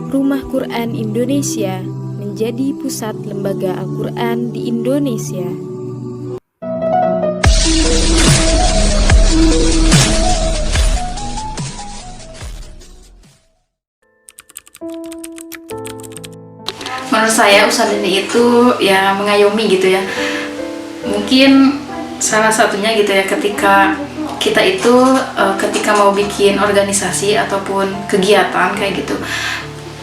Rumah Quran Indonesia menjadi pusat lembaga Al-Quran di Indonesia. Menurut saya Ustadz Dani itu ya mengayomi gitu ya. Mungkin salah satunya gitu ya, ketika kita itu ketika mau bikin organisasi ataupun kegiatan kayak gitu,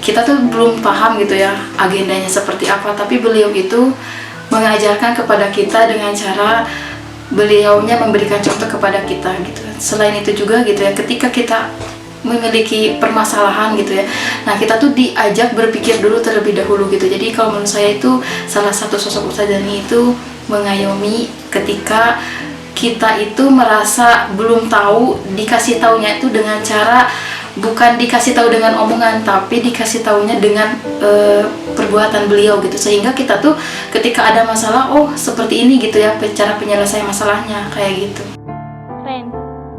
kita tuh belum paham gitu ya agendanya seperti apa, tapi beliau itu mengajarkan kepada kita dengan cara beliaunya memberikan contoh kepada kita gitu. Selain itu juga gitu ya, ketika kita memiliki permasalahan gitu ya, nah kita tuh diajak berpikir dulu terlebih dahulu gitu. Jadi kalau menurut saya itu salah satu sosok Ustadz Dani itu mengayomi ketika kita itu merasa belum tahu, dikasih taunya itu dengan cara bukan dikasih tahu dengan omongan, tapi dikasih taunya dengan perbuatan beliau gitu, sehingga kita tuh ketika ada masalah, oh seperti ini gitu ya cara penyelesaian masalahnya kayak gitu. Keren,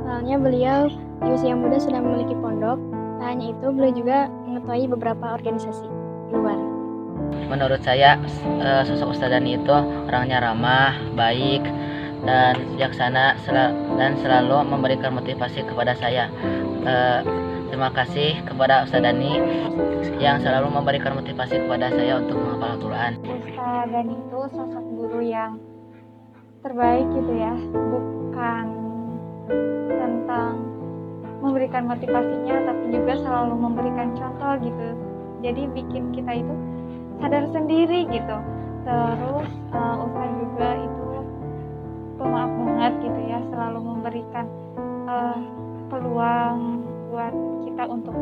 soalnya beliau di usia muda sudah memiliki pondok. Tak hanya itu, beliau juga mengetuai beberapa organisasi di luar. Menurut saya sosok Ustadz Dani itu orangnya ramah, baik, dan bijaksana dan selalu memberikan motivasi kepada saya. Terima kasih kepada Ustadz Dani yang selalu memberikan motivasi kepada saya untuk menghafal Al-Quran. Ustadz Dani itu sosok guru yang terbaik gitu ya, bukan tentang memberikan motivasinya, tapi juga selalu memberikan contoh gitu. Jadi bikin kita itu sadar sendiri gitu. Terus Ustadz juga itu pemaaf banget gitu ya, selalu memberikan peluang buat kita untuk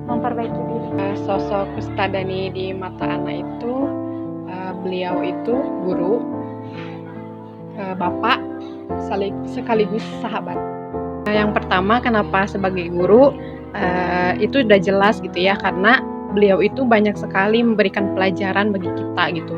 memperbaiki diri. Sosok Ustadz Dani di mata anak itu, beliau itu guru, bapak, sekaligus sahabat. Yang pertama, kenapa sebagai guru, itu udah jelas gitu ya, karena beliau itu banyak sekali memberikan pelajaran bagi kita gitu,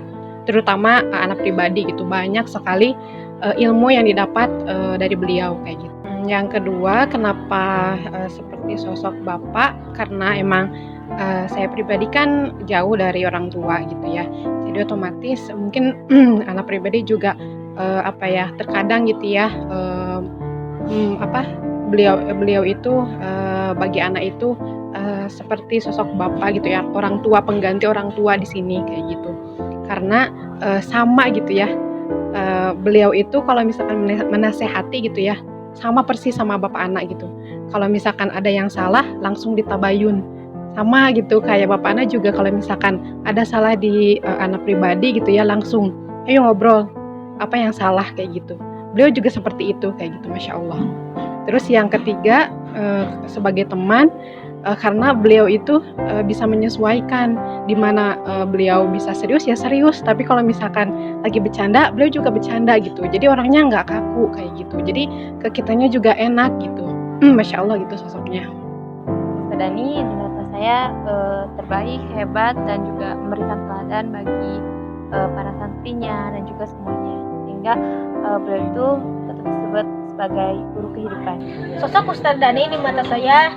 terutama anak pribadi gitu, banyak sekali ilmu yang didapat dari beliau kayak gitu. Yang kedua, kenapa seperti sosok bapak, karena emang saya pribadi kan jauh dari orang tua gitu ya, jadi otomatis mungkin anak pribadi juga terkadang gitu ya, beliau itu bagi anak itu seperti sosok bapak gitu ya, orang tua, pengganti orang tua di sini kayak gitu. Karena sama gitu ya, beliau itu kalau misalkan menasehati gitu ya, sama persis sama bapak anak gitu. Kalau misalkan ada yang salah, langsung ditabayun. Sama gitu, kayak bapak anak juga kalau misalkan ada salah di anak pribadi gitu ya, langsung ayo ngobrol apa yang salah kayak gitu. Beliau juga seperti itu kayak gitu, Masya Allah. Terus yang ketiga, sebagai teman, karena beliau itu bisa menyesuaikan, di mana beliau bisa serius ya serius, tapi kalau misalkan lagi bercanda, beliau juga bercanda gitu. Jadi orangnya nggak kaku kayak gitu. Jadi ke kitanya juga enak gitu. Masya Allah gitu sosoknya. Ustadz Dani di mata saya terbaik, hebat, dan juga memberikan teladan bagi para santrinya dan juga semuanya, sehingga beliau itu tetap disebut sebagai guru kehidupan. Sosok Ustadz Dani di mata saya,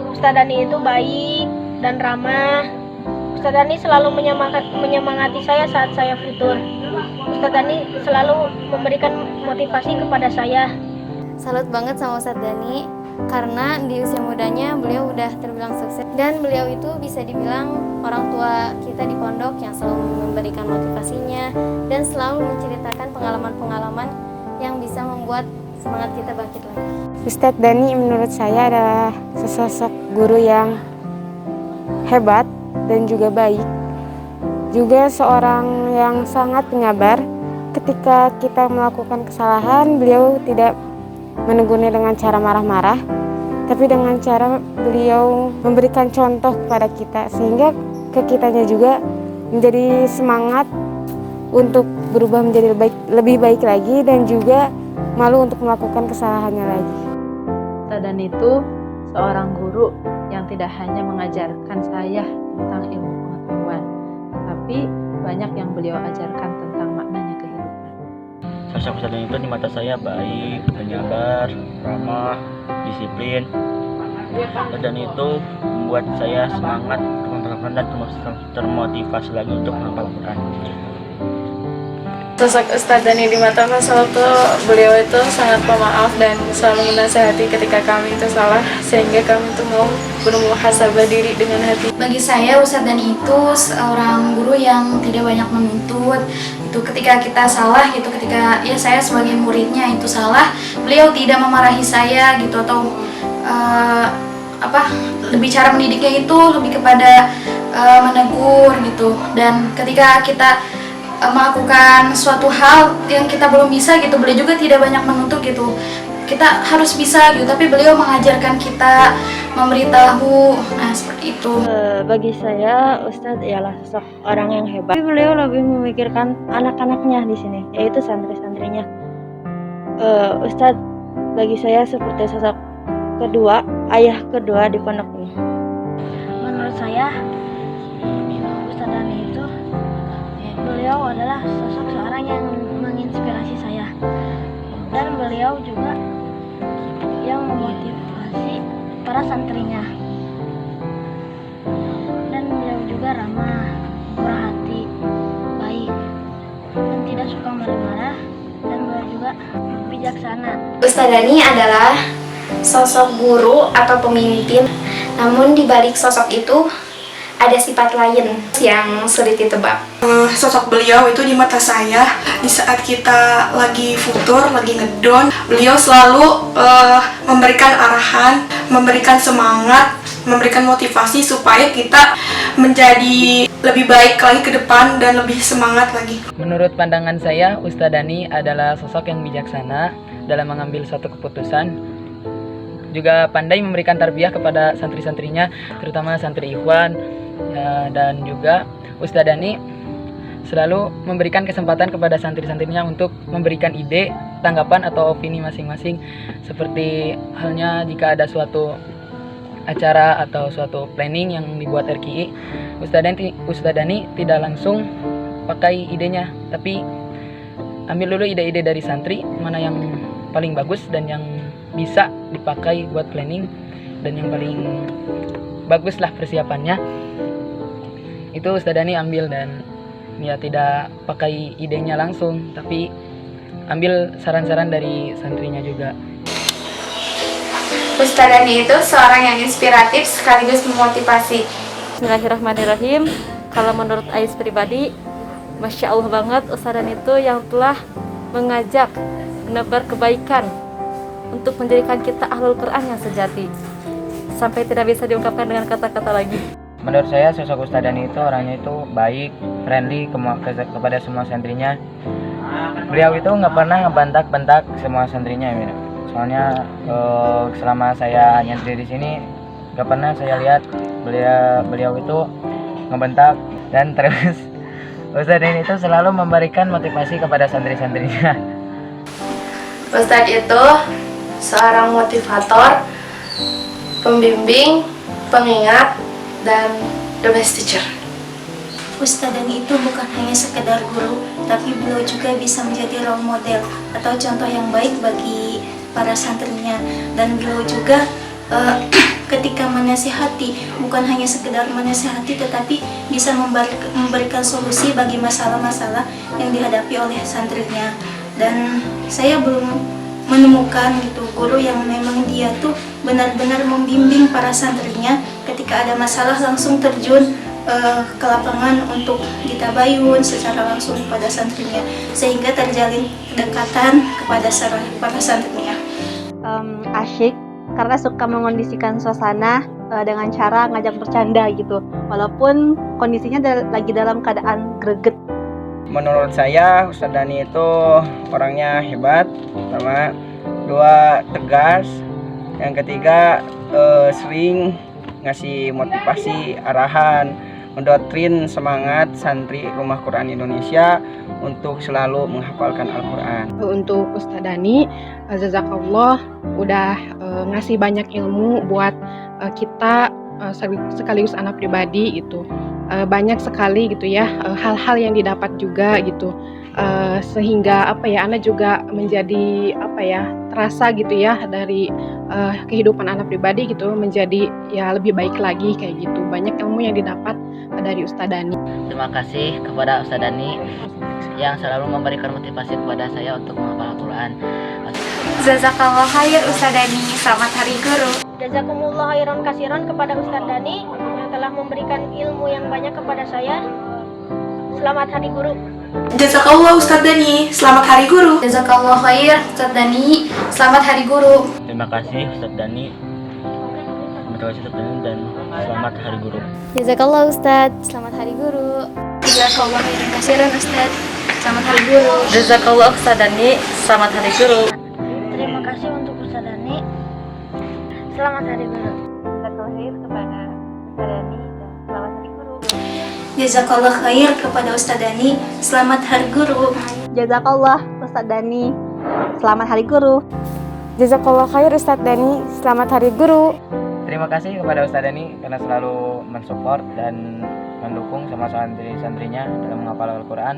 Ustadz Dani itu baik dan ramah. Ustadz Dani selalu menyemangati saya saat saya fitur. Ustadz Dani selalu memberikan motivasi kepada saya. Salut banget sama Ustadz Dani, karena di usia mudanya beliau udah terbilang sukses, dan beliau itu bisa dibilang orang tua kita di pondok yang selalu memberikan motivasinya dan selalu menceritakan pengalaman-pengalaman yang bisa membuat semangat kita bangkit lagi. Ustadz Dani menurut saya adalah sosok guru yang hebat dan juga baik, juga seorang yang sangat penyabar. Ketika kita melakukan kesalahan, beliau tidak menegurnya dengan cara marah-marah, tapi dengan cara beliau memberikan contoh kepada kita, sehingga ke kitanya juga menjadi semangat untuk berubah menjadi lebih baik lagi, dan juga malu untuk melakukan kesalahannya lagi. Ustadz Dani itu seorang guru yang tidak hanya mengajarkan saya tentang ilmu pengetahuan, tetapi banyak yang beliau ajarkan tentang maknanya kehidupan. Sosok Ustadz Dani itu di mata saya baik, penyabar, ramah, disiplin, dan itu membuat saya semangat Al-Quran dan termotivasi lagi untuk menghafal Al-Quran. Sosok Ustadz Dani di mata masalah tuh beliau itu sangat pemaaf dan selalu menasehati ketika kami itu salah, sehingga kami itu mau bermuhasabah diri dengan hati. Bagi saya Ustadz Dani itu seorang guru yang tidak banyak menuntut. Itu ketika kita salah gitu, ketika ya saya sebagai muridnya itu salah, beliau tidak memarahi saya gitu atau lebih cara mendidiknya itu lebih kepada menegur gitu. Dan ketika kita melakukan suatu hal yang kita belum bisa gitu, beliau juga tidak banyak menuntut gitu, kita harus bisa gitu, tapi beliau mengajarkan kita, memberitahu, nah seperti itu. Bagi saya Ustadz ialah sosok orang yang hebat, tapi beliau lebih memikirkan anak-anaknya di sini, yaitu santri-santrinya. Ustadz bagi saya seperti sosok kedua, ayah kedua di pondok ini. Menurut saya Ustadz Dani itu beliau adalah sosok seorang yang menginspirasi saya, dan beliau juga yang memotivasi para santrinya, dan beliau juga ramah, murah hati, baik, dan tidak suka marah-marah, dan beliau juga bijaksana. Ustadz Dani adalah sosok guru atau pemimpin, namun di balik sosok itu ada sifat lain yang sulit ditebak. Sosok beliau itu di mata saya, di saat kita lagi futur, lagi ngedon, beliau selalu memberikan arahan, memberikan semangat, memberikan motivasi supaya kita menjadi lebih baik lagi ke depan dan lebih semangat lagi. Menurut pandangan saya, Ustadz Dani adalah sosok yang bijaksana dalam mengambil suatu keputusan, juga pandai memberikan tarbiyah kepada santri-santrinya, terutama santri ikhwan. Dan juga Ustadz Dani selalu memberikan kesempatan kepada santri-santrinya untuk memberikan ide, tanggapan atau opini masing-masing. Seperti halnya jika ada suatu acara atau suatu planning yang dibuat RKI, Ustadz Dani tidak langsung pakai idenya, tapi ambil dulu ide-ide dari santri, mana yang paling bagus dan yang bisa dipakai buat planning dan yang paling bagus lah persiapannya. Itu Ustadz Dani ambil, dan ya tidak pakai idenya langsung, tapi ambil saran-saran dari santrinya juga. Ustadz Dani itu seorang yang inspiratif sekaligus memotivasi. Bismillahirrahmanirrahim. Kalau menurut Ais pribadi, Masya Allah banget Ustadz Dani itu yang telah mengajak menebar kebaikan untuk menjadikan kita ahlul Quran yang sejati, sampai tidak bisa diungkapkan dengan kata-kata lagi. Menurut saya sosok Ustadz Dani itu orangnya itu baik, friendly kepada semua santrinya. Beliau itu nggak pernah ngebantak-bantak semua santrinya, ya. Soalnya selama saya nyantri di sini nggak pernah saya lihat beliau itu ngebentak, dan terus Ustadz Dani itu selalu memberikan motivasi kepada santri-santrinya. Ustadz itu seorang motivator, pembimbing, pengingat, dan the best teacher. Ustadz Dani itu bukan hanya sekedar guru, tapi beliau juga bisa menjadi role model atau contoh yang baik bagi para santrinya. Dan beliau juga ketika menasihati, bukan hanya sekedar menasihati, tetapi bisa memberikan solusi bagi masalah-masalah yang dihadapi oleh santrinya. Dan saya belum menemukan gitu guru yang memang dia tuh benar-benar membimbing para santrinya ketika ada masalah langsung terjun ke lapangan untuk ditabayun secara langsung kepada santrinya, sehingga terjalin kedekatan kepada para santrinya. Asyik karena suka mengondisikan suasana dengan cara ngajak bercanda gitu, walaupun kondisinya lagi dalam keadaan greget. Menurut saya Ustadz Dani itu orangnya hebat, pertama, dua tegas, yang ketiga sering ngasih motivasi, arahan, mendoktrin semangat santri Rumah Quran Indonesia untuk selalu menghafalkan Al-Quran. Untuk Ustadz Dani, jazakallah udah ngasih banyak ilmu buat kita sekaligus anak pribadi gitu. Banyak sekali gitu ya hal-hal yang didapat juga gitu, sehingga anak juga menjadi terasa gitu ya dari kehidupan anak pribadi gitu, menjadi ya lebih baik lagi kayak gitu. Banyak ilmu yang didapat dari Ustadz Dani. Terima kasih kepada Ustadz Dani yang selalu memberikan motivasi kepada saya untuk menghafal Al-Quran. Jazakallah khair Ustadz Dani, selamat Hari Guru. Jazakumullah khairan kasiran kepada Ustadz Dani yang telah memberikan ilmu yang banyak kepada saya. Selamat Hari Guru. Jazakallah Ustadz Dani, selamat Hari Guru. Jazakallah khair Ustadz Dani, selamat Hari Guru. Terima kasih Ustadz Dani. Terima kasih Ustadz Dani dan selamat Hari Guru. Jazakallah Ustadz, selamat Hari Guru. Jazakallah khairan kasiran Ustadz, selamat Hari Guru. Jazakallah Ustadz Dani, selamat Hari Guru. Terima kasih untuk Ustadz Dani. Selamat Hari Guru. Jazakallah khair kepada Ustadz Dani dan selamat Hari Guru. Jazakallah khair kepada Ustadz Dani, selamat Hari Guru. Jazakallah Ustadz Dani, selamat Hari Guru. Jazakallah khair Ustadz Dani, selamat Hari Guru. Terima kasih kepada Ustadz Dani karena selalu mensupport dan mendukung sama santri-santrinya dalam menghafal Al-Quran,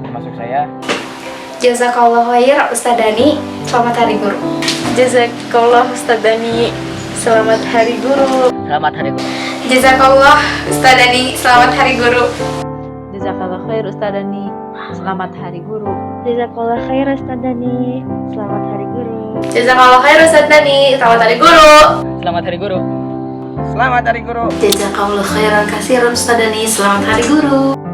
termasuk saya. Jazakallah khair Ustadz Dani, selamat Hari Guru. Jazakallah Ustadz Dani, selamat Hari Guru. Selamat Hari Guru. Jazakallah Ustadz Dani, selamat Hari Guru. Jazakallah khair Ustadz Dani, selamat Hari Guru. Jazakallah khair Ustadz Dani, selamat Hari Guru. Jazakallah khair Ustadz Dani, selamat Hari Guru. Selamat Hari Guru. Selamat Hari Guru. Jazakallah khairan kasiran Ustadz Dani, selamat Hari Guru.